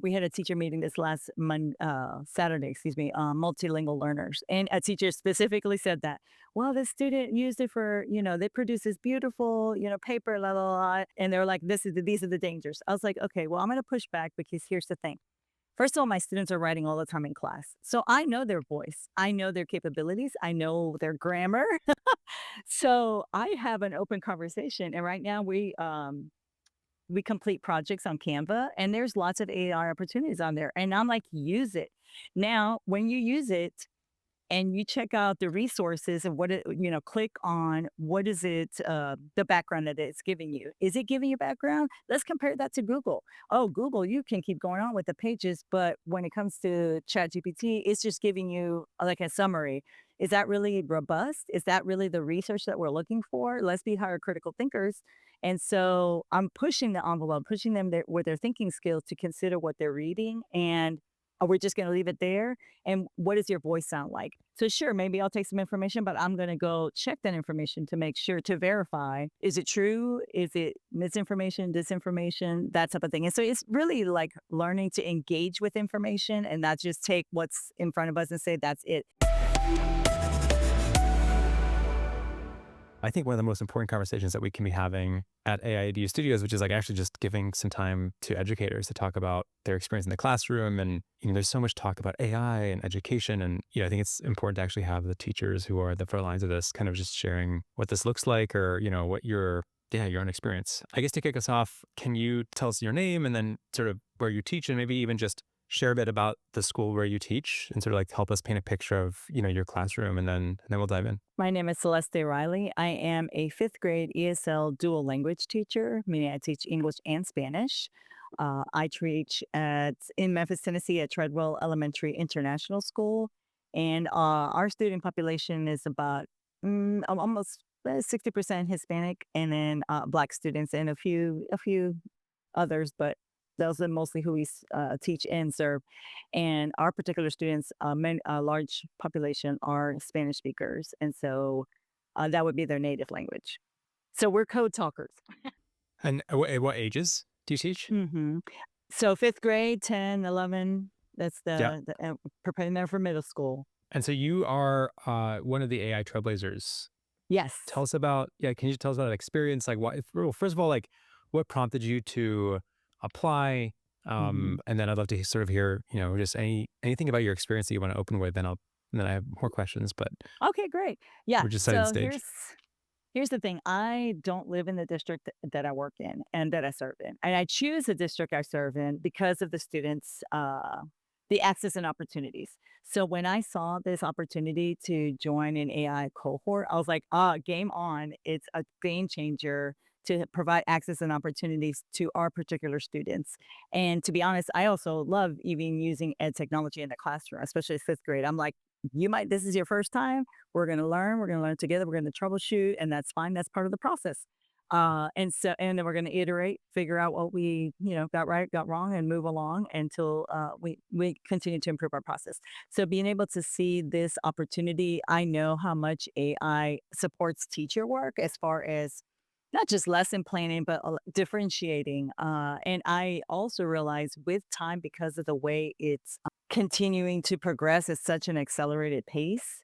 we had a teacher meeting this last Saturday, excuse me, multilingual learners. And a teacher specifically said that, well, this student used it for, they produce this beautiful, paper, la, la, la. And they're like, these are the dangers. I was like, okay, well, I'm going to push back because here's the thing. First of all, my students are writing all the time in class. So I know their voice. I know their capabilities. I know their grammar. So I have an open conversation. And right now we complete projects on Canva and there's lots of AI opportunities on there. And I'm like, use it. Now, when you use it, and you check out the resources and click on what is it, the background that it's giving you. Is it giving you background? Let's compare that to Google. Oh, Google, you can keep going on with the pages, but when it comes to ChatGPT, it's just giving you like a summary. Is that really robust? Is that really the research that we're looking for? Let's be higher critical thinkers. And so I'm pushing the envelope, pushing them with their thinking skills to consider what they're reading. And are we just going to leave it there? And what does your voice sound like? So sure, maybe I'll take some information, but I'm going to go check that information to make sure to verify, is it true? Is it misinformation, disinformation, that type of thing. And so it's really like learning to engage with information and not just take what's in front of us and say, that's it. I think one of the most important conversations that we can be having at aiEDU Studios, which is like actually just giving some time to educators to talk about their experience in the classroom. And, there's so much talk about AI and education. And, I think it's important to actually have the teachers who are the front lines of this kind of just sharing what this looks like or, what your own experience. I guess to kick us off, can you tell us your name and then sort of where you teach and maybe even just share a bit about the school where you teach and sort of like help us paint a picture of, your classroom and then we'll dive in. My name is Celeste Riley. I am a fifth grade ESL dual language teacher, meaning I teach English and Spanish. I teach in Memphis, Tennessee at Treadwell Elementary International School. And our student population is about almost 60% Hispanic and then Black students and a few others, but those are mostly who we teach and serve. And our particular students, a large population are Spanish speakers. And so that would be their native language. So we're code talkers. And at what ages do you teach? Mm-hmm. So fifth grade, 10, 11, that's Yeah. preparing them for middle school. And so you are one of the AI Trailblazers. Yes. Tell us about, can you tell us about that experience? Like well, first of all, like what prompted you to apply? Mm-hmm. And then I'd love to sort of hear, just anything about your experience that you want to open with. And then I have more questions, but Okay, great. Yeah. we're just setting the So stage. here's the thing. I don't live in the district that I work in and that I serve in. And I choose the district I serve in because of the students, the access and opportunities. So when I saw this opportunity to join an AI cohort, I was like, game on. It's a game changer to provide access and opportunities to our particular students. And to be honest, I also love even using ed technology in the classroom, especially fifth grade. I'm like, this is your first time. We're going to learn together. We're going to troubleshoot, and that's fine. That's part of the process. And then we're going to iterate, figure out what we, got right, got wrong, and move along until we continue to improve our process. So being able to see this opportunity, I know how much AI supports teacher work as far as not just lesson planning, but differentiating. And I also realize with time, because of the way it's continuing to progress at such an accelerated pace,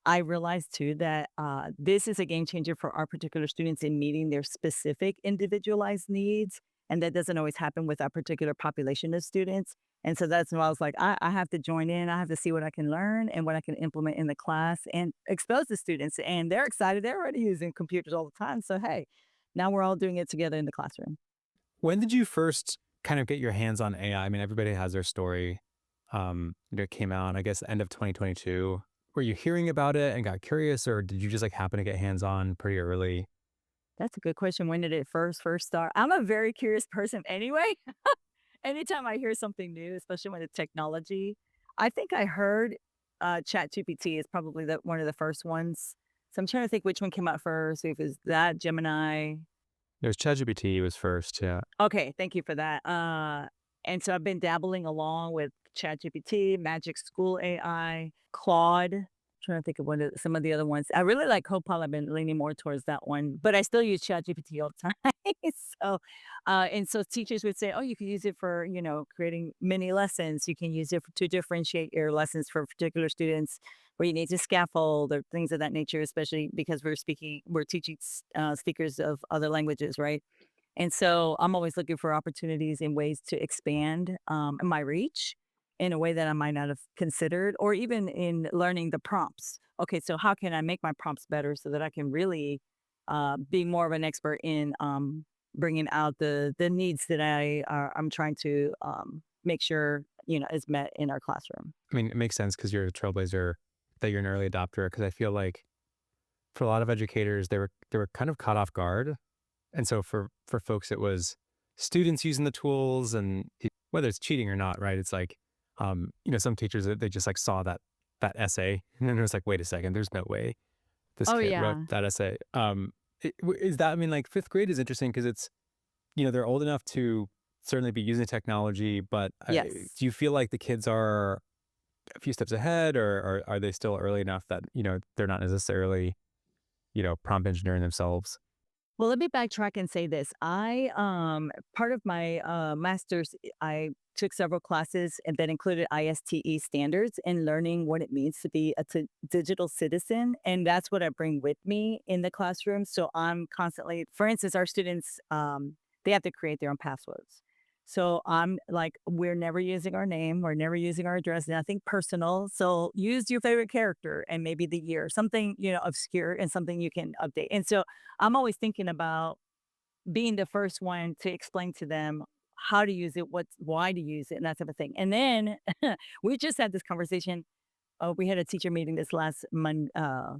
I realized too that this is a game changer for our particular students in meeting their specific individualized needs. And that doesn't always happen with our particular population of students. And so that's why I was like, I have to join in. I have to see what I can learn and what I can implement in the class and expose the students. And they're excited. They're already using computers all the time. So, hey, now we're all doing it together in the classroom. When did you first kind of get your hands on AI? I mean, everybody has their story. It came out, I guess, end of 2022. Were you hearing about it and got curious, or did you just like happen to get hands on pretty early? That's a good question. When did it first start? I'm a very curious person anyway. Anytime I hear something new, especially when it's technology, I think I heard ChatGPT is probably one of the first ones. So I'm trying to think which one came out first. If it's that Gemini. There's ChatGPT was first, yeah. Okay, thank you for that. And so I've been dabbling along with ChatGPT, Magic School AI, Claude. trying to think of some of the other ones. I really like Copilot. I've been leaning more towards that one, but I still use ChatGPT all the time. So, and so teachers would say, "Oh, you can use it for creating mini lessons. You can use it to differentiate your lessons for particular students where you need to scaffold or things of that nature, especially because we're teaching speakers of other languages, right?" And so I'm always looking for opportunities and ways to expand my reach in a way that I might not have considered, or even in learning the prompts. Okay, so how can I make my prompts better so that I can really be more of an expert in bringing out the needs that I'm trying to make sure is met in our classroom. I mean, it makes sense because you're a trailblazer, that you're an early adopter. Because I feel like for a lot of educators, they were kind of caught off guard. And so for folks, it was students using the tools, and whether it's cheating or not, right? It's like, some teachers, they just like saw that essay, and then it was like, wait a second, there's no way this Oh kid wrote yeah. that essay. Is that, I mean, like fifth grade is interesting because it's, they're old enough to certainly be using technology, but Yes. do you feel like the kids are a few steps ahead, or are they still early enough that, they're not necessarily, prompt engineering themselves? Well, let me backtrack and say this. I part of my master's, I took several classes and that included ISTE standards and learning what it means to be a digital citizen, and that's what I bring with me in the classroom. So I'm constantly, for instance, our students they have to create their own passwords. So I'm like, we're never using our name, we're never using our address, nothing personal. So use your favorite character and maybe the year, something obscure and something you can update. And so I'm always thinking about being the first one to explain to them how to use it, why to use it, and that type of thing. And then we just had this conversation. Oh, we had a teacher meeting this last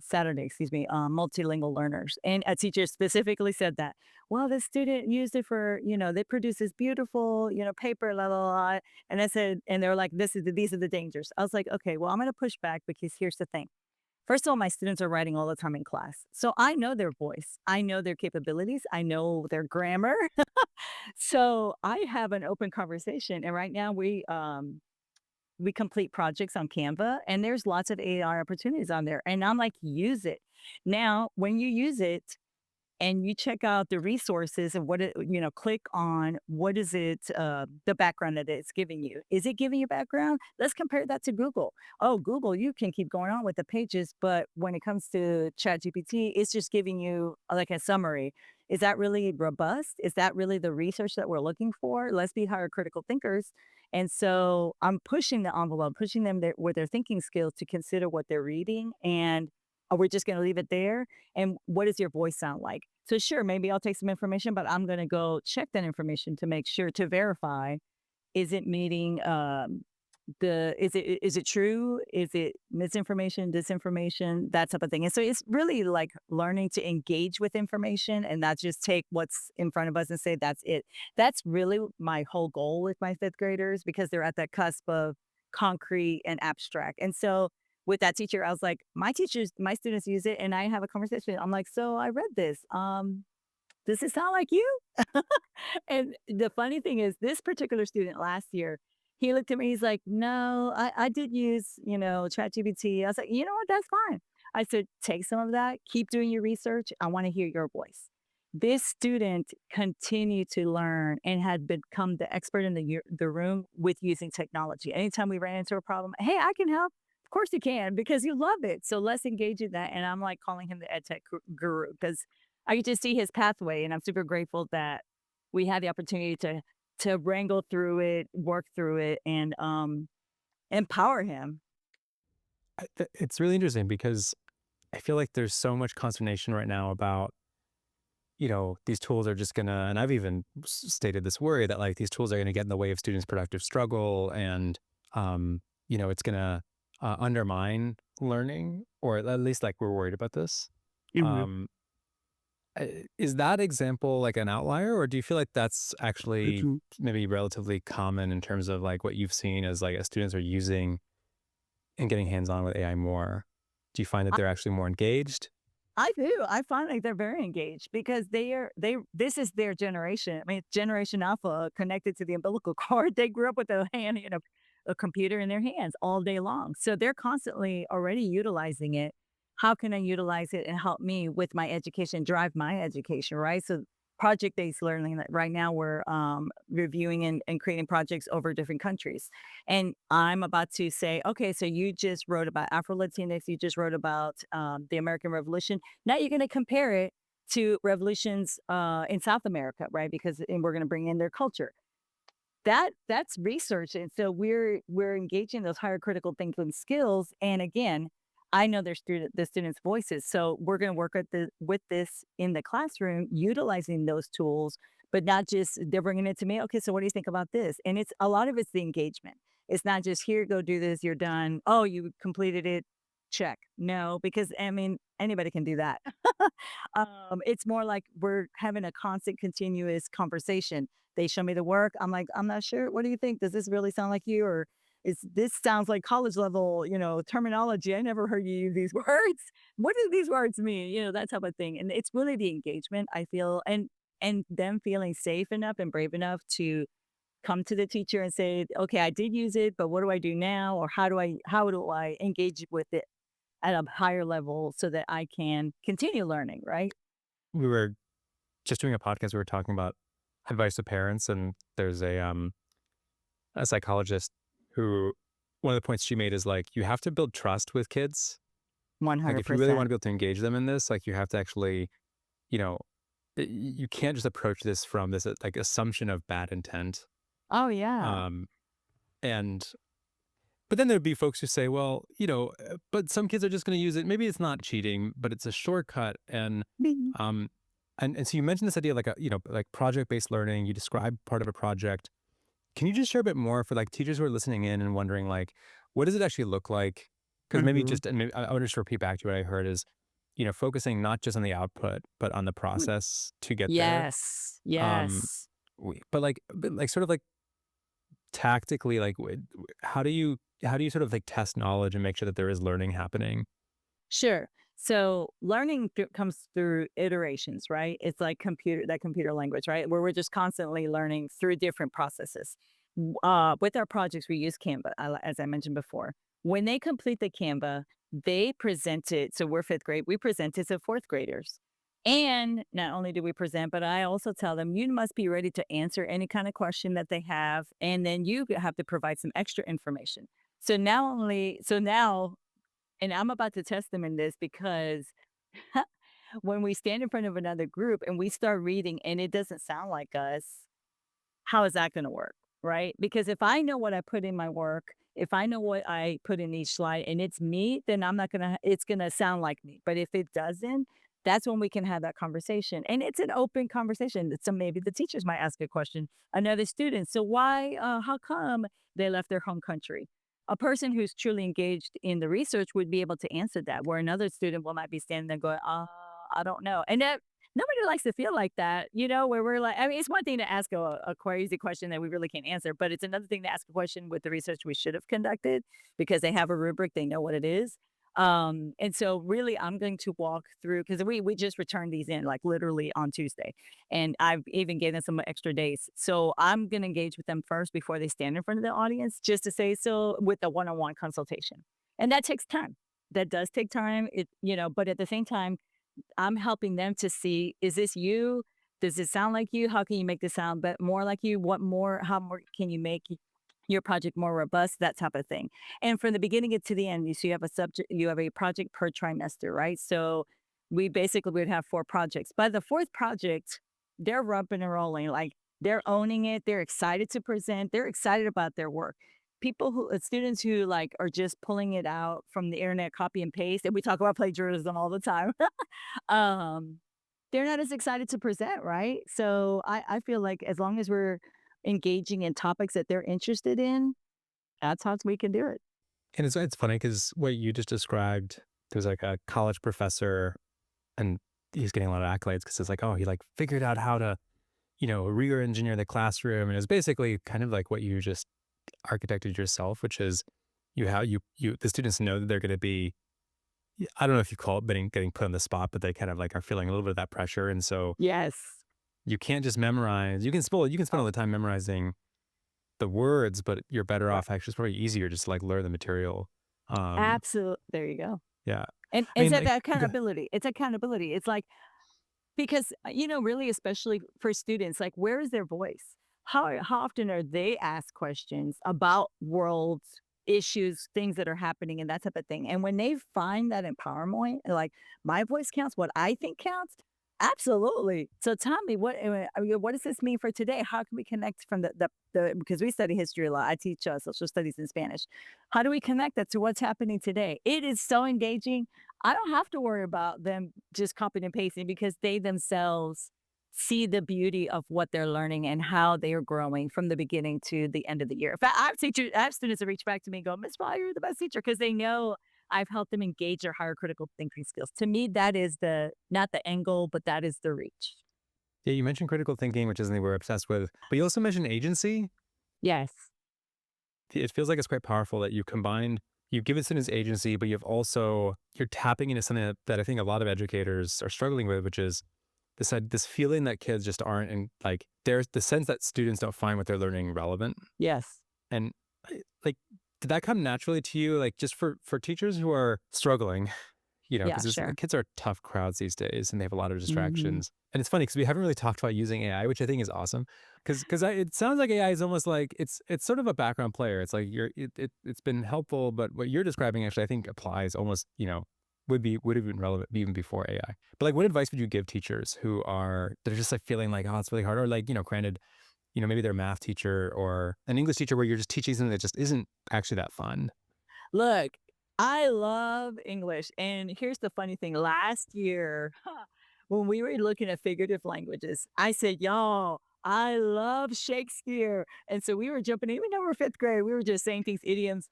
Saturday, excuse me, multilingual learners. And a teacher specifically said that, well, this student used it for, they produce this beautiful, paper, la, la, la. And I said, and they were like, these are the dangers. I was like, okay, well, I'm going to push back because here's the thing. First of all, my students are writing all the time in class. So I know their voice. I know their capabilities. I know their grammar. So I have an open conversation. And right now we complete projects on Canva and there's lots of AI opportunities on there. And I'm like, use it. Now, when you use it, and you check out the resources and click on what is it, the background that it's giving you. Is it giving you background? Let's compare that to Google. Oh, Google, you can keep going on with the pages, but when it comes to ChatGPT, it's just giving you like a summary. Is that really robust? Is that really the research that we're looking for? Let's be higher critical thinkers. And so I'm pushing the envelope, pushing them with their thinking skills to consider what they're reading. And are we just going to leave it there? And what does your voice sound like? So sure, maybe I'll take some information, but I'm going to go check that information to make sure to verify, is it meeting is it true? Is it misinformation, disinformation, that type of thing? And so it's really like learning to engage with information and not just take what's in front of us and say that's it. That's really my whole goal with my fifth graders because they're at that cusp of concrete and abstract. And so with that teacher, I was like, my students use it, and I have a conversation. I'm like, so I read this. Does it sound like you? And the funny thing is, this particular student last year, he looked at me, he's like, "No, I did use, ChatGPT." I was like, "You know what? That's fine." I said, "Take some of that, keep doing your research. I want to hear your voice." This student continued to learn and had become the expert in the room with using technology. Anytime we ran into a problem, "Hey, I can help." Of course you can because you love it. So let's engage in that. And I'm like calling him the ed tech guru because I could just see his pathway, and I'm super grateful that we had the opportunity to wrangle through it, work through it, and empower him. It's really interesting because I feel like there's so much consternation right now about, these tools are just gonna, and I've even stated this worry that like these tools are gonna get in the way of students' productive struggle, and it's gonna undermine learning, or at least like we're worried about this. Mhm. Um, is that example like an outlier, or do you feel like that's actually Mhm. maybe relatively common in terms of like what you've seen as like as students are using and getting hands on with AI more? Do you find that I they're actually more engaged? I do. I find like they're very engaged because they this is their generation. I mean, Generation Alpha connected to the umbilical cord. They grew up with a hand, a computer in their hands all day long. So they're constantly already utilizing it. How can I utilize it and help me with my education, drive my education, right? So project-based learning that right now we're reviewing and creating projects over different countries. And I'm about to say, okay, so you just wrote about Afro-Latinx, you just wrote about the American Revolution. Now you're going to compare it to revolutions in South America, right? Because and we're going to bring in their culture. That's research, and so we're engaging those higher critical thinking skills, and again, I know the students' voices, so we're gonna work with this in the classroom, utilizing those tools, but not just they're bringing it to me, "Okay, so what do you think about this?" And it's a lot of it's the engagement. It's not just, "Here, go do this, you're done. Oh, you completed it, check." No, because, I mean, anybody can do that. It's more like we're having a constant continuous conversation. They show me the work. I'm like, "I'm not sure. What do you think? Does this really sound like you? Or is this sounds like college level, terminology. I never heard you use these words. What do these words mean?" That type of thing. And it's really the engagement, I feel, and them feeling safe enough and brave enough to come to the teacher and say, "Okay, I did use it, but what do I do now? Or how do I engage with it at a higher level so that I can continue learning," right? We were just doing a podcast. We were talking about advice to parents, and there's a psychologist who one of the points she made is like you have to build trust with kids. Like if you really want 100%. to be able to engage them in this, like you have to actually, you know, you can't just approach this from this like assumption of bad intent. Oh, yeah. Um, and but then there'd be folks who say, well, but some kids are just going to use it. Maybe it's not cheating, but it's a shortcut. Bing. Um, and so you mentioned this idea like like project based learning. You describe part of a project. Can you just share a bit more for like teachers who are listening in and wondering like, what does it actually look like? Because maybe Mhm. just and maybe I would just repeat back to what I heard is, focusing not just on the output but on the Mm. process to get there. Yes, Um, yes. but like sort of like tactically, like how do you sort of like test knowledge and make sure that there is learning happening? Sure. So learning comes through iterations, right? It's like computer language, right? Where we're just constantly learning through different processes. With our projects, we use Canva, as I mentioned before. When they complete the Canva, they present it. So we're fifth grade. We present it to fourth graders. And not only do we present, but I also tell them you must be ready to answer any kind of question that they have, and then you have to provide some extra information. So now and I'm about to test them in this because when we stand in front of another group and we start reading and it doesn't sound like us, how is that gonna work, right? Because if I know what I put in my work, if I know what I put in each slide and it's me, then I'm not gonna it's gonna sound like me. But if it doesn't, that's when we can have that conversation. And it's an open conversation. So maybe the teachers might ask a question, another student. So how come they left their home country? A person who's truly engaged in the research would be able to answer that, where another student will not be standing there going, I don't know. And that nobody likes to feel like that, where we're like, I mean, it's one thing to ask a crazy question that we really can't answer, but it's another thing to ask a question with the research we should have conducted because they have a rubric, they know what it is. And so really I'm going to walk through because we just returned these in like literally on Tuesday. And I've even given them some extra days. So I'm gonna engage with them first before they stand in front of the audience, just to say so with a one-on-one consultation. And that takes time. That does take time. But at the same time, I'm helping them to see, is this you? Does it sound like you? How can you make this sound but more like you? How more can you make your project more robust? That type of thing. And from the beginning to the end, you have you have a project per trimester, right? So we basically would have 4 projects. By the fourth project, they're rubbing and rolling. Like they're owning it. They're excited to present. They're excited about their work. Students who like are just pulling it out from the internet, copy and paste. And we talk about plagiarism all the time. um, they're not as excited to present, right? So I feel like as long as we're engaging in topics that they're interested in, that's how we can do it. And it's funny because what you just described, there's like a college professor, and he's getting a lot of accolades because it's like, oh, he like figured out how to, rigor engineer the classroom, and it's basically kind of like what you just architected yourself, which is the students know that they're going to be. I don't know if you call it getting put on the spot, but they kind of like are feeling a little bit of that pressure, and so Yes. you can't just memorize. You can spend all the time memorizing the words, but you're better Right. off actually, it's probably easier just to like learn the material. Um, Absolutely. There you go. yeah. And I it's mean, that like, accountability. It's accountability. It's like because, really, especially for students, like, where is their voice? How often are they asked questions about world issues, things that are happening, and that type of thing? And when they find that empowerment, like, my voice counts, what I think counts, absolutely. So tell me, what does this mean for today? How can we connect from the because we study history a lot. I teach social studies in Spanish. How do we connect that to what's happening today? It is so engaging. I don't have to worry about them just copying and pasting because they themselves see the beauty of what they're learning and how they are growing from the beginning to the end of the year. In fact, I have students that reach back to me and go, Miss Fly, you're the best teacher because they know I've helped them engage their higher critical thinking skills. To me, that is the not the end goal, but that is the reach. yeah, you mentioned critical thinking, which is something we're obsessed with, but you also mentioned agency. Yes. It feels like it's quite powerful that you've given students agency, but you're tapping into something that I think a lot of educators are struggling with, which is this feeling that kids just aren't in like there's the sense that students don't find what they're learning relevant. Yes. And like, did that come naturally to you? Like just for teachers who are struggling, Yeah, because sure. kids are tough crowds these days and they have a lot of Hmm. distractions. And it's funny because we haven't really talked about using AI, which I think is awesome. Because it sounds like AI is almost like it's sort of a background player. It's like it's been helpful, but what you're describing actually I think applies almost would have been relevant even before AI. But like, what advice would you give teachers they're just like feeling like, oh, it's really hard, or like, granted, maybe they're a math teacher or an English teacher where you're just teaching something that just isn't actually that fun. Look, I love English. And here's the funny thing. Last year, when we were looking at figurative languages, I said, y'all, I love Shakespeare. And so we were jumping in, even though we're fifth grade, we were just saying things, idioms.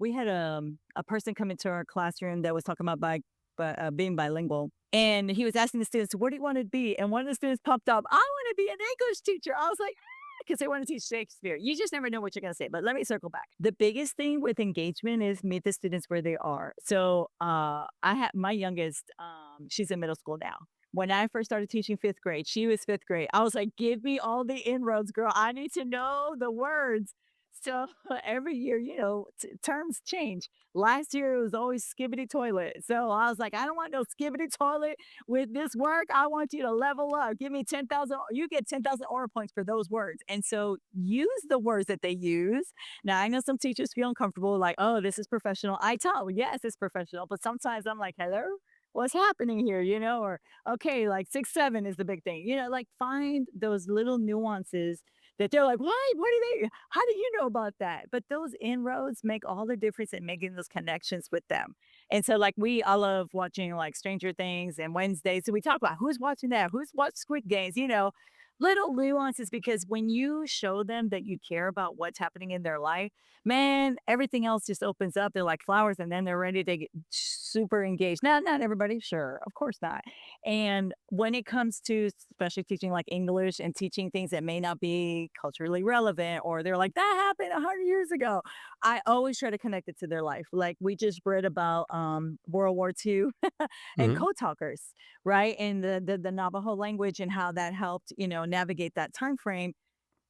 We had a person come into our classroom that was talking about being bilingual. And he was asking the students, what do you want to be? And one of the students popped up, I want to be an English teacher. I was like, because they want to teach Shakespeare. You just never know what you're going to say. But let me circle back. The biggest thing with engagement is meet the students where they are. So I have my youngest, she's in middle school now. When I first started teaching fifth grade, she was fifth grade. I was like, give me all the inroads, girl. I need to know the words. So every year, terms change. Last year it was always skibbity toilet. So I was like, I don't want no skibbity toilet with this work. I want you to level up. Give me 10,000. You get 10,000 aura points for those words. And so use the words that they use. Now, I know some teachers feel uncomfortable, like, oh, this is professional. I tell, yes, it's professional. But sometimes I'm like, hello, what's happening here? Or, okay, like 6, 7 is the big thing. Like find those little nuances that they're like, what do they, how do you know about that? But those inroads make all the difference in making those connections with them. And so, like, I love watching like Stranger Things and Wednesdays. So we talk about who's watching that, who's watched Squid Games, little nuances because when you show them that you care about what's happening in their life, man, everything else just opens up. They're like flowers and then they're ready to get super engaged. Not everybody, sure, of course not. And when it comes to especially teaching like English and teaching things that may not be culturally relevant, or they're like, that happened 100 years ago, I always try to connect it to their life. Like we just read about World War II and Hmm. code talkers, right? And the Navajo language and how that helped, navigate that time frame.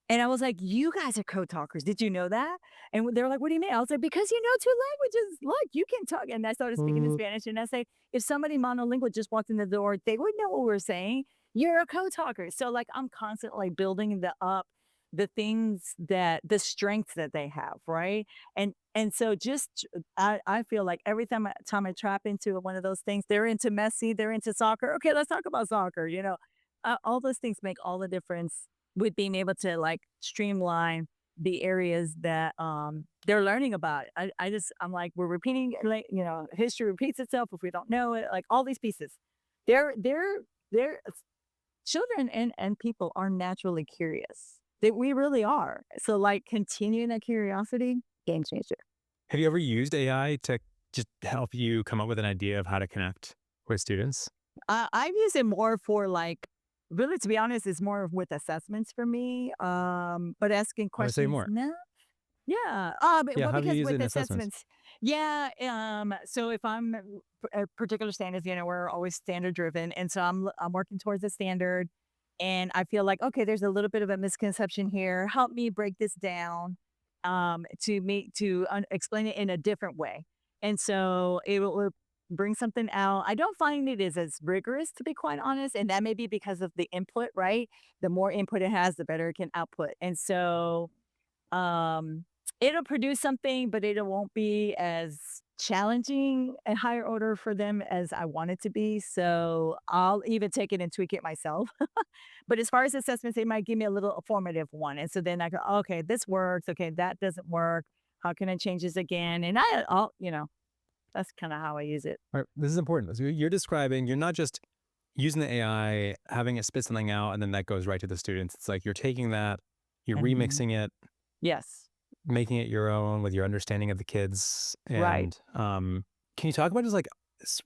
And I was like, "You guys are code talkers. Did you know that?" And they were like, "What do you mean?" I was like, "Because you know 2 languages. Look, you can talk." And I started speaking in Spanish, and I say, "If somebody monolingual just walked in the door, they would know what we're saying. You're a code talker." So, like, I'm constantly building the things the strengths that they have, right? And so just I feel like every time I trap into one of those things, they're into Messi, they're into soccer. Okay, let's talk about soccer, all those things make all the difference with being able to like streamline the areas that they're learning about. I'm like, we're repeating, like, history repeats itself if we don't know it, like all these pieces. They're children and people are naturally curious. That we really are. So like continuing that curiosity, game changer. Have you ever used AI to just help you come up with an idea of how to connect with students? I've used it more for like, really, to be honest, it's more of with assessments for me. But asking I would say questions, more. no. Yeah. Yeah, Well, how do you because use it with in assessments? assessments, yeah. So if I'm a particular standards, we're always standard driven, and so I'm working towards a standard, and I feel like, okay, there's a little bit of a misconception here. Help me break this down to explain it in a different way. And so it will bring something out. I don't find it is as rigorous, to be quite honest. And that may be because of the input, right? The more input it has, the better it can output. And so um, it'll produce something, but it won't be as challenging and higher order for them as I want it to be. So I'll even take it and tweak it myself. But as far as assessments, they might give me a little formative one. And so then I go, okay, this works. Okay, that doesn't work. How can I change this again? And that's kind of how I use it. All right, this is important. So you're describing, you're not just using the AI, having it spit something out, and then that goes right to the students. It's like you're taking that, you're Mhm. remixing it, Yes. making it your own with your understanding of the kids. Right. And can you talk about just like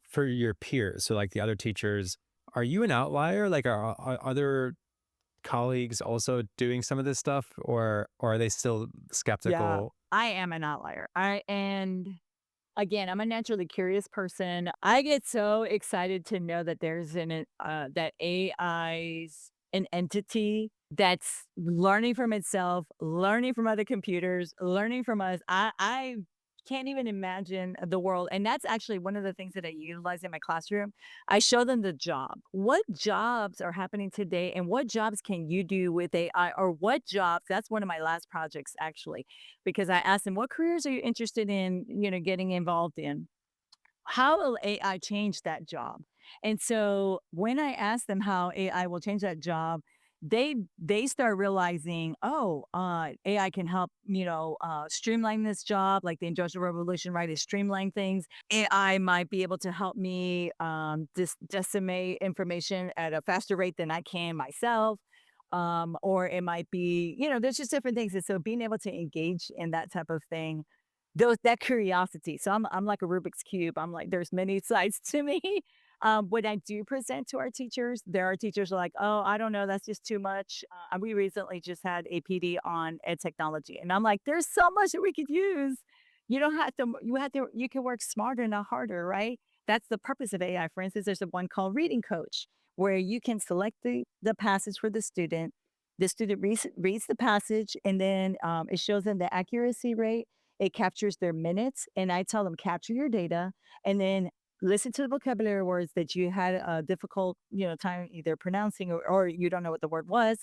for your peers, so like the other teachers, are you an outlier? Like, are other colleagues also doing some of this stuff, or are they still Yeah. skeptical? I am an outlier. And again, I'm a naturally curious person. I get so excited to know that that AI's an entity that's learning from itself, learning from other computers, learning from us. I can't even imagine the world. And that's actually one of the things that I utilize in my classroom. I show them the job. What jobs are happening today and what jobs can you do with AI or what jobs? That's one of my last projects actually because I asked them, "What careers are you interested in, getting involved in? How will AI change that job?" And so when I asked them how AI will change that job, they start realizing, "Oh, AI can help, streamline this job, like the Industrial Revolution, right, is streamline things. AI might be able to help me decimate information at a faster rate than I can myself." Or it might be, there's just different things. And so being able to engage in that type of thing, that curiosity. So I'm like a Rubik's Cube. I'm like, there's many sides to me. When I do present to our teachers, there are teachers who are like, oh, I don't know, that's just too much. We recently just had a PD on ed technology. And I'm like, there's so much that we could use. You don't have to, you can work smarter, not harder, right? That's the purpose of AI. For instance, there's a one called Reading Coach where you can select the passage for the student. The student reads the passage and then it shows them the accuracy rate. It captures their minutes. And I tell them, capture your data and then listen to the vocabulary words that you had a difficult, time either pronouncing or you don't know what the word was.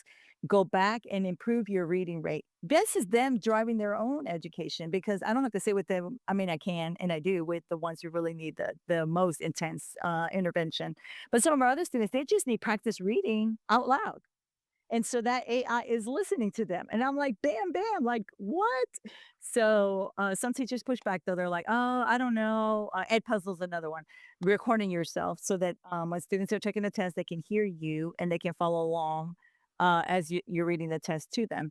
Go back and improve your reading rate. This is them driving their own education because I don't have to sit with them. I mean, I can and I do with the ones who really need the most intense intervention. But some of our other students, they just need practice reading out loud. And so that AI is listening to them. And I'm like, bam, bam, like, what? So some teachers push back though. They're like, oh, I don't know. Ed Puzzle's another one. Recording yourself so that when students are taking the test, they can hear you and they can follow along as you're reading the test to them.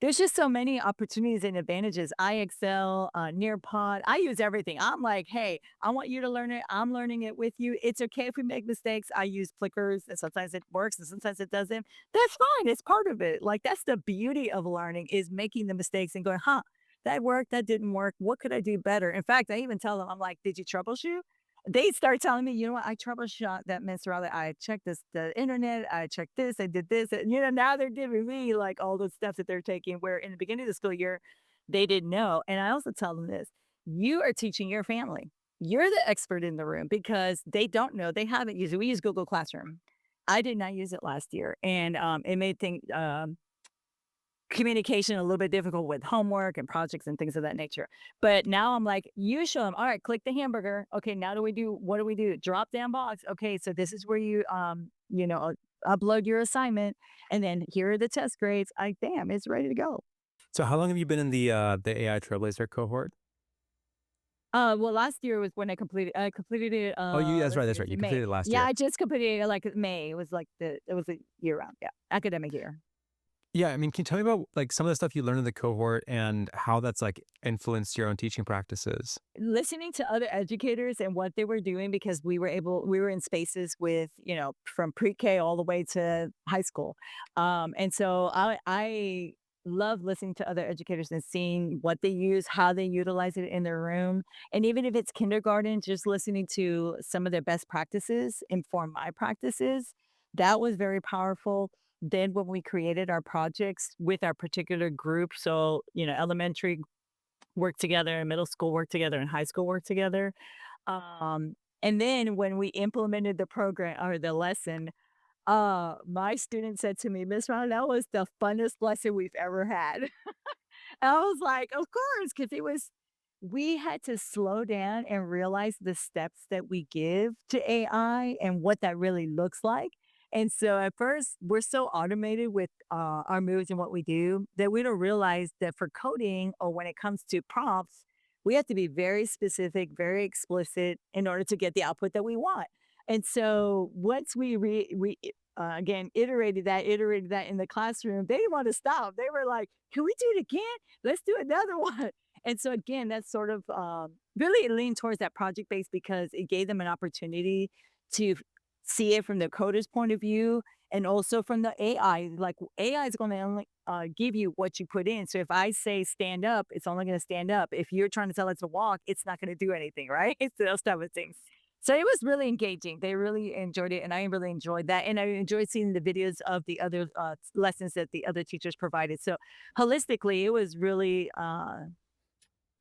There's just so many opportunities and advantages. I excel, Nearpod. I use everything. I'm like, hey, I want you to learn it. I'm learning it with you. It's okay if we make mistakes. I use flickers and sometimes it works and sometimes it doesn't. That's fine. It's part of it. Like that's the beauty of learning is making the mistakes and going, huh, that worked, that didn't work. What could I do better? In fact, I even tell them, I'm like, did you troubleshoot? They start telling me, you know what, I troubleshot that Miss Riley. I checked the internet, I checked this, I did this. And now they're giving me like all the steps that they're taking where in the beginning of the school year, they didn't know. And I also tell them this, you are teaching your family. You're the expert in the room because they don't know. They haven't used it. We use Google Classroom. I did not use it last year, and it made communication a little bit difficult with homework and projects and things of that nature. But now I'm like, you show them, all right, click the hamburger. Okay, now what do we do? Drop down box. Okay, so this is where you upload your assignment and then here are the test grades. I damn, it's ready to go. So how long have you been in the AI Trailblazer cohort? Well, last year was when I completed it, Oh, you that's right, let's see, that's it's right. You in May. completed it last Yeah, year. I just completed it like May. It was like it was a year round, yeah, academic year. Yeah, I mean, can you tell me about like some of the stuff you learned in the cohort and how that's like influenced your own teaching practices? Listening to other educators and what they were doing because we were in spaces with, from pre-K all the way to high school. And so I love listening to other educators and seeing what they use, how they utilize it in their room. And even if it's kindergarten, just listening to some of their best practices inform my practices. That was very powerful. then when we created our projects with our particular group, so, elementary work together, middle school work together, and high school work together. Um, and then when we implemented the program or the lesson, my student said to me, "Miss Ron, that was the funnest lesson we've ever had." I was like, "Of course, because we had to slow down and realize the steps that we give to AI and what that really looks like." And so at first, we're so automated with our moves and what we do that we don't realize that for coding or when it comes to prompts, we have to be very specific, very explicit in order to get the output that we want. And so once we again iterated that in the classroom, they didn't want to stop. They were like, "Can we do it again? Let's do another one." And so again, that's sort of really leaned towards that project base because it gave them an opportunity to see it from the coder's point of view and also from the AI. Like AI is going to only give you what you put in. So if I say stand up, it's only going to stand up. If you're trying to tell it to walk, it's not going to do anything, right? It's those type of things. So it was really engaging. They really enjoyed it, and I really enjoyed that. And I enjoyed seeing the videos of the other lessons that the other teachers provided. So holistically, it was really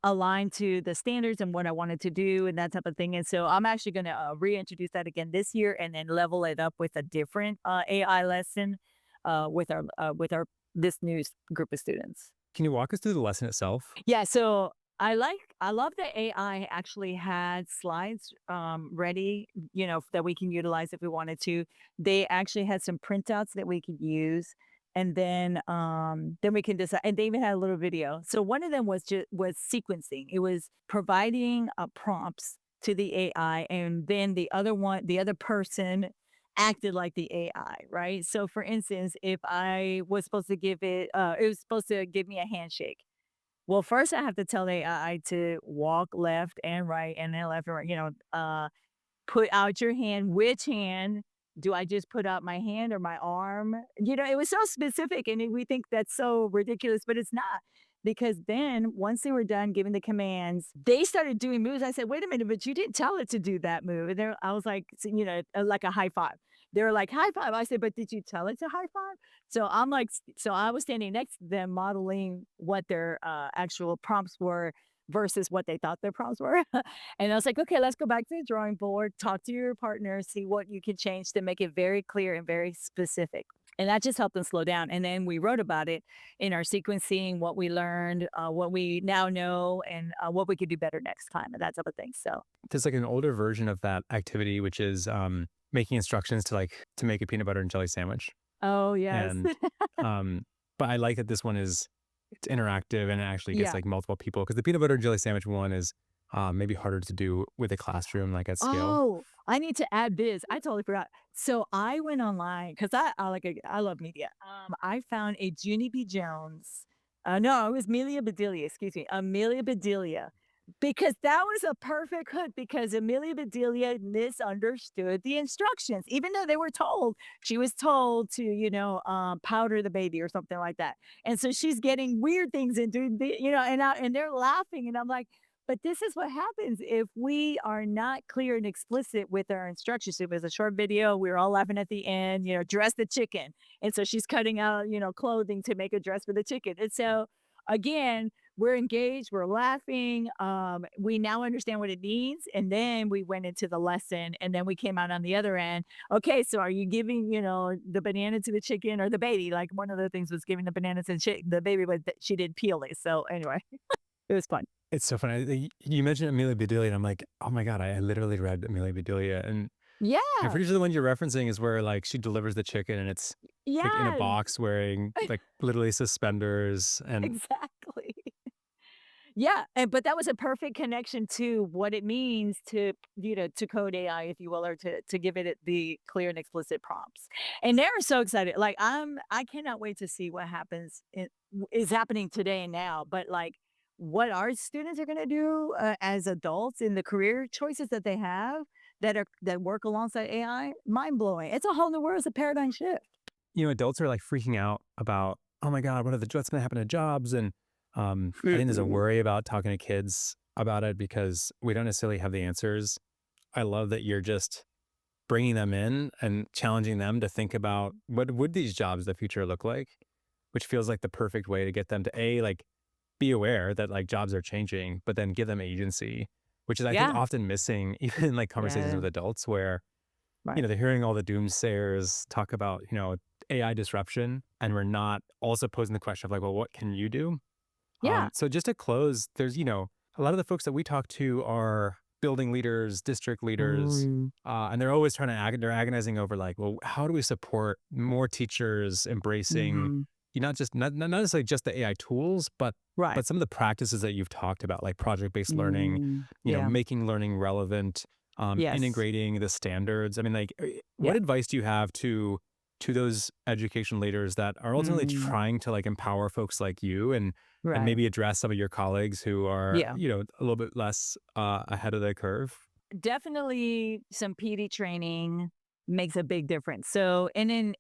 aligned to the standards and what I wanted to do and that type of thing. And so I'm actually going to reintroduce that again this year and then level it up with a different AI lesson with our this new group of students. Can you walk us through the lesson itself? Yeah, so I love that AI actually had slides ready, that we can utilize if we wanted to. They actually had some printouts that we could use. And then we can decide, and they even had a little video. So one of them was sequencing. It was providing prompts to the AI, and then the other person acted like the AI, right? So for instance, if I was supposed to it was supposed to give me a handshake. Well, first I have to tell the AI to walk left and right and then left and right, put out your hand. Which hand? Do I just put out my hand or my arm? It was so specific and we think that's so ridiculous, but it's not. Because then once they were done giving the commands, they started doing moves. I said, wait a minute, but you didn't tell it to do that move. And I was like, like a high five. They were like, high five. I said, but did you tell it to high five? So I'm like, so I was standing next to them modeling what their actual prompts were versus what they thought their prompts were. And I was like, okay, let's go back to the drawing board, talk to your partner, see what you can change to make it very clear and very specific. And that just helped them slow down. And then we wrote about it in our sequencing, what we learned, what we now know, and what we could do better next time, and that type of thing. So, There's like an older version of that activity, which is making instructions to make a peanut butter and jelly sandwich. oh, yes. And um, but I like that this one is it's interactive and it actually gets Yeah. like multiple people because the peanut butter and jelly sandwich one is maybe harder to do with a classroom like at scale. Oh, I need to add this. I totally forgot. So I went online because I love media. I found a Junie B. Jones. No, it was Amelia Bedelia. Excuse me, Amelia Bedelia, because that was a perfect hook. Because Amelia Bedelia misunderstood the instructions, even though she was told to powder the baby or something like that, and so she's getting weird things and doing and they're laughing, and I'm like, but this is what happens if we are not clear and explicit with our instructions. It was a short video. We were all laughing at the end, dress the chicken. And so she's cutting out, clothing to make a dress for the chicken. And so again, we're engaged, we're laughing. We now understand what it means. And then we went into the lesson and then we came out on the other end. Okay, so are you giving, the banana to the chicken or the baby? Like one of the things was giving the banana to the baby, but she did peel it. So anyway, it was fun. It's so funny. You mentioned Amelia Bedelia, and I'm like, oh my god, I literally read Amelia Bedelia, and I'm Yeah. pretty sure the one you're referencing is where like she delivers the chicken, and it's like in a Yes, box wearing like literally suspenders, and exactly. Yeah, and but that was a perfect connection to what it means to code AI, if you will, or to give it the clear and explicit prompts. And they're so excited. Like I cannot wait to see what is happening today and now. But like what our students are going to do as adults in the career choices that they have that work alongside AI, mind blowing. It's a whole new world. It's a paradigm shift. adults are like freaking out about, oh my god, what's going to happen to jobs, and I think there's a Mhm. worry about talking to kids about it because we don't necessarily have the answers. I love that you're just bringing them in and challenging them to think about what would these jobs of the future look like, which feels like the perfect way to get them to like be aware that like jobs are changing, but then give them agency, which is I think Yeah. often missing even in like conversations Yeah. with adults where, Right. they're hearing all the doomsayers talk about, AI disruption, and we're not also posing the question of like, well, what can you do? Yeah. So just to close, there's, a lot of the folks that we talk to are building leaders, district leaders, Mm, and they're always trying to they're agonizing over like, well, how do we support more teachers embracing, mhm. not necessarily just the AI tools, Right. but some of the practices that you've talked about, like project-based learning, Yeah. making learning relevant, Yes. integrating the standards. I mean, like, what Yeah. advice do you have to those education leaders that are ultimately Mm, trying to like empower folks like you and right. maybe address some of your colleagues who are, Yeah. a little bit less ahead of the curve? Definitely some PD training makes a big difference. So, in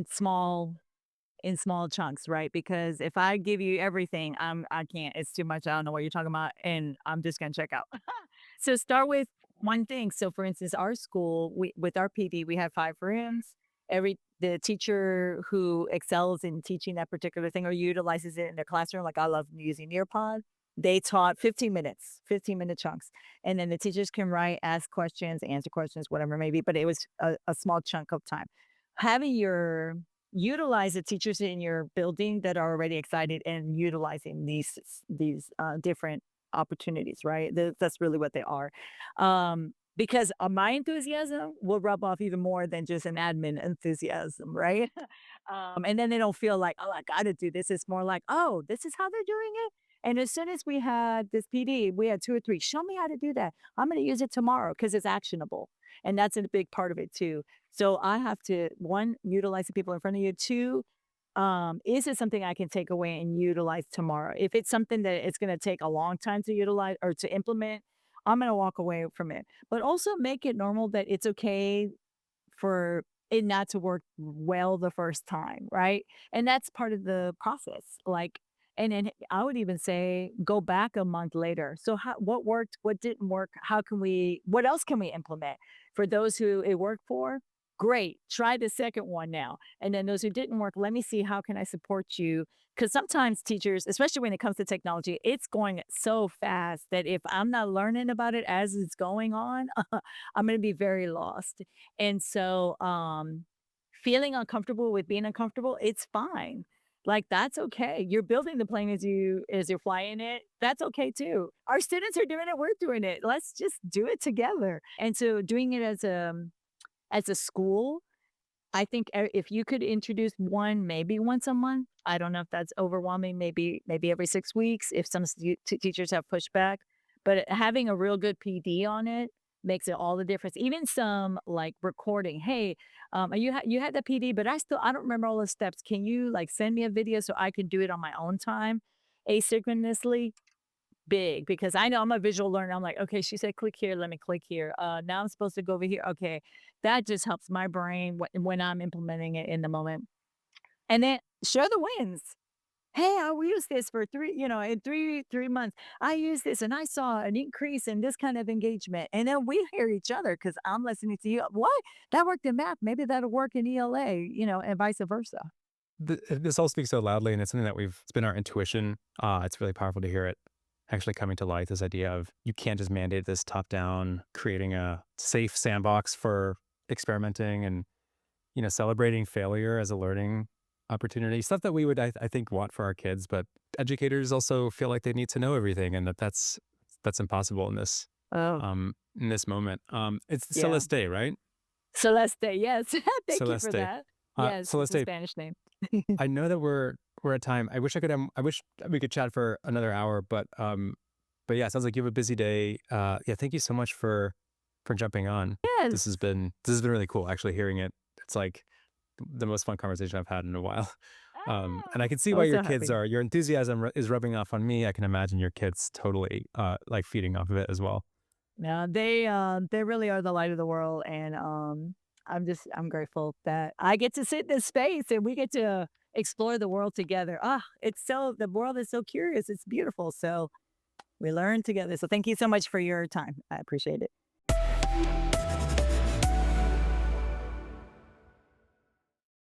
small chunks, right? Because if I give you everything, I can't. It's too much. I don't know what you're talking about, and I'm just gonna check out. So start with one thing. So for instance, our school, we with our PD, we have 5 rooms. The teacher who excels in teaching that particular thing or utilizes it in their classroom, like I love using Nearpod, they taught 15 minutes, 15-minute chunks. And then the teachers can write, ask questions, answer questions, whatever it may be, but it was a small chunk of time. Having your utilize the teachers in your building that are already excited and utilizing these different opportunities, right? That's really what they are. Because my enthusiasm will rub off even more than just an admin enthusiasm, right? And then they don't feel like, oh, I got to do this. It's more like, oh, this is how they're doing it. And as soon as we had this PD, we had 2 or 3. Show me how to do that. I'm going to use it tomorrow because it's actionable, and that's a big part of it too. So I have to one utilize the people in front of you. Two, is it something I can take away and utilize tomorrow? If it's something that it's going to take a long time to utilize or to implement, I'm going to walk away from it. But also make it normal that it's okay for it not to work well the first time, right? And that's part of the process. Like, and then I would even say go back a month later. So how what worked, what didn't work? How can we what else can we implement? For those who it worked for, great. Try the second one now. And then those who didn't work, let me see how can I support you? Because sometimes teachers, especially when it comes to technology, it's going so fast that if I'm not learning about it as it's going on, I'm going to be very lost. And so, feeling uncomfortable with being uncomfortable, it's fine. Like that's okay. You're building the plane as you're flying it. That's okay too. Our students are doing it. We're doing it. Let's just do it together. And so, doing it as a school, I think if you could introduce one, maybe once a month. I don't know if that's overwhelming. Maybe every 6 weeks if some teachers have pushback. But having a real good PD on it makes it all the difference. Even some like recording. Hey, you had the PD, but I don't remember all the steps. Can you like send me a video so I can do it on my own time, asynchronously? Big, because I know I'm a visual learner. I'm like, "Okay, she said click here, let me click here. Now I'm supposed to go over here. Okay." That just helps my brain when I'm implementing it in the moment. And then share the wins. "Hey, I used this for 3, in 3 months. I used this and I saw an increase in this kind of engagement." And then we hear each other because 'cause I'm listening to you. "What? That worked in math. Maybe that'll work in ELA," and vice versa. This all speaks so loudly, and it's something that it's been our intuition. It's really powerful to hear it actually coming to light. This idea of you can't just mandate this top down, creating a safe sandbox for experimenting and celebrating failure as a learning opportunity. Stuff that we would, I think, want for our kids, but educators also feel like they need to know everything, and that's impossible Oh, in this moment. It's yeah. Celeste, right? Celeste, yes. Thank you for Celeste. that. Yes, it's a Celeste, Spanish name. I know that we're at time. I wish we could chat for another hour, but yeah, it sounds like you have a busy day. Yeah, thank you so much for jumping on. Yes. This has been really cool actually hearing it. It's like the most fun conversation I've had in a while. And I Ah, can see why I'm so happy. your enthusiasm is rubbing off on me. I can imagine your kids totally like feeding off of it as well. No, they really are the light of the world, and, I'm grateful that I get to sit in this space and we get to explore the world together. The world is so curious, it's beautiful, so we learn together. So thank you so much for your time. I appreciate it.